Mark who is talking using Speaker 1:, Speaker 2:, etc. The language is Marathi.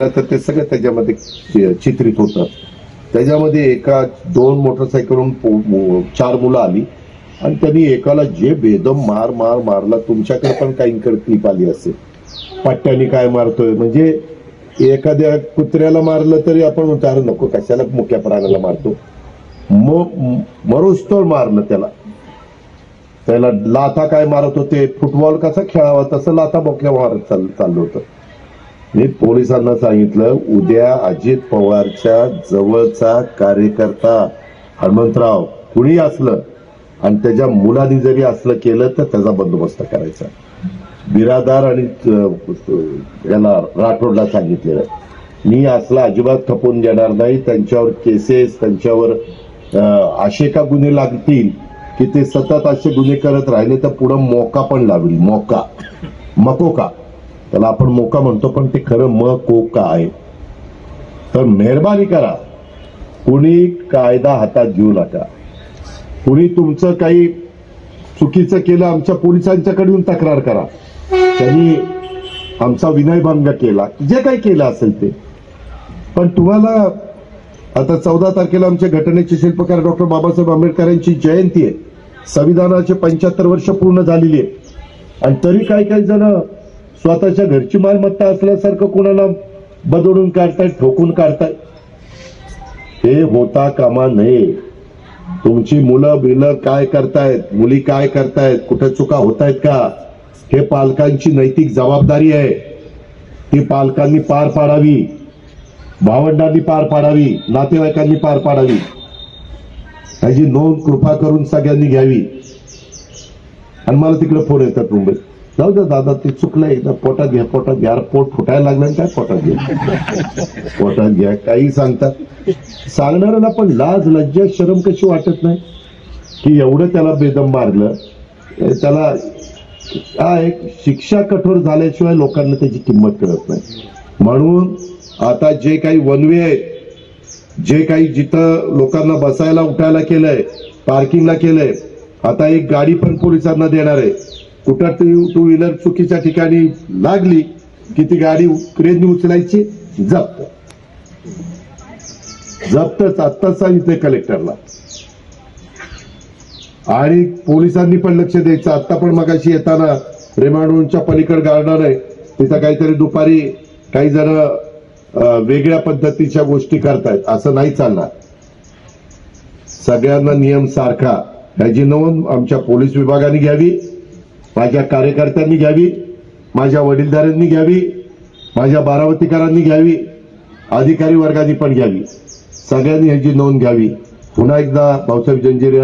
Speaker 1: तर ते सगळं त्याच्यामध्ये चित्रित होतं। त्याच्यामध्ये एका 2 मोटरसायकलवरून 4 मुलं आली आणि त्यांनी एकाला जे बेदम मारला। तुमच्याकडे पण काहींकडे क्लिप आली असेल, पट्ट्याने काय मारतोय, म्हणजे एखाद्या कुत्र्याला मारलं तरी आपण उतार नको, कशाला मुक्या प्राण्याला मारतो, मरोस्तोर मारलं त्याला लाथा काय मारत होते, फुटबॉल कसा खेळावा तसं लाथा बोक्या मारत चाललं होतं। मी पोलिसांना सांगितलं, उद्या अजित पवारच्या जवळचा कार्यकर्ता हनुमंतराव कुणी असलं आणि त्याच्या मुलांनी जरी असलं केलं तर त्याचा बंदोबस्त करायचा। बिरादार आणि याला राठोडला सांगितलेलं, मी असला अजिबात खपून देणार नाही। त्यांच्यावर केसेस, त्यांच्यावर असे का गुन्हे लागतील की ते सतत असे गुन्हे करत राहिले तर पुढे मोका पण लागली। मकोका त्याला आपण मोका म्हणतो, पण ते खरं मकोका आहे। तर मेहरबानी करा, कुणी कायदा हातात घेऊ नका। कुणी तुमचं काही चुकीचं केलं, आमच्या पोलिसांच्याकडे येऊन तक्रार करा, त्यांनी आमचा विनयभंग केला, जे काही केलं असेल ते। पण तुम्हाला आता 14 तारखेला आमच्या घटनेचे शिल्पकार डॉक्टर बाबासाहेब आंबेडकरांची जयंती आहे, संविधानाचे 75 वर्ष पूर्ण झालेली आहे, आणि तरी काही जण स्वतःच्या घरची मालमत्ता असल्यासारखं कोणाला बदलून काढतायत, ठोकून काढतायत। हे होता कामा नये। तुमची मुलं बिलं काय करतायत, मुली काय करतायत, कुठे चुका होतायत का, हे पालकांची नैतिक जबाबदारी आहे। ती पालकांनी पार पाडावी, भावंडांनी पार पाडावी, नातेवाईकांनी पार पाडावी। ह्याची नोंद कृपा करून सगळ्यांनी घ्यावी। आणि मला तिकडे फोन येतात मुंबईत, जाऊ दे दादा ते चुकलं, एकदा पोटात घ्या, पोट फुटायला लागलं काय, पोटात घ्या काही सांगतात। सांगणाऱ्याला पण लाज लज्जा शरम कशी वाटत नाही की एवढं त्याला बेदम मारलं, त्याला काय शिक्षा कठोर झाल्याशिवाय लोकांना त्याची किंमत कळत नाही। म्हणून आता जे काही वनवे आहेत, जे काही जिथं लोकांना बसायला उठायला केलंय, पार्किंगला केलंय, आता एक गाडी पण पोलिसांना देणार आहे। कुठं टू व्हीलर चुकीच्या ठिकाणी लागली की ती गाडी क्रेनने उचलायची, जप्तच आत्ताच सांगितलंय कलेक्टरला। आणि पोलिसांनी पण लक्ष द्यायचं। आता पण मगाशी येताना रेमांडच्या पलीकडे गार्डन आहे, तिथं काहीतरी दुपारी काही जण वेगळ्या पद्धतीच्या गोष्टी करतायत, असं नाही चालणार। सगळ्यांना नियम सारखा, ह्याची नोंद आमच्या पोलीस विभागाने घ्यावी, माझ्या कार्यकर्त्यांनी घ्यावी, माझ्या वडीलधाऱ्यांनी घ्यावी, माझ्या बारामतीकरांनी घ्यावी, अधिकारी वर्गाने पण घ्यावी। सगळ्यांनी ह्याची नोंद घ्यावी। पुन्हा एकदा भाऊसाहेब जंजिरे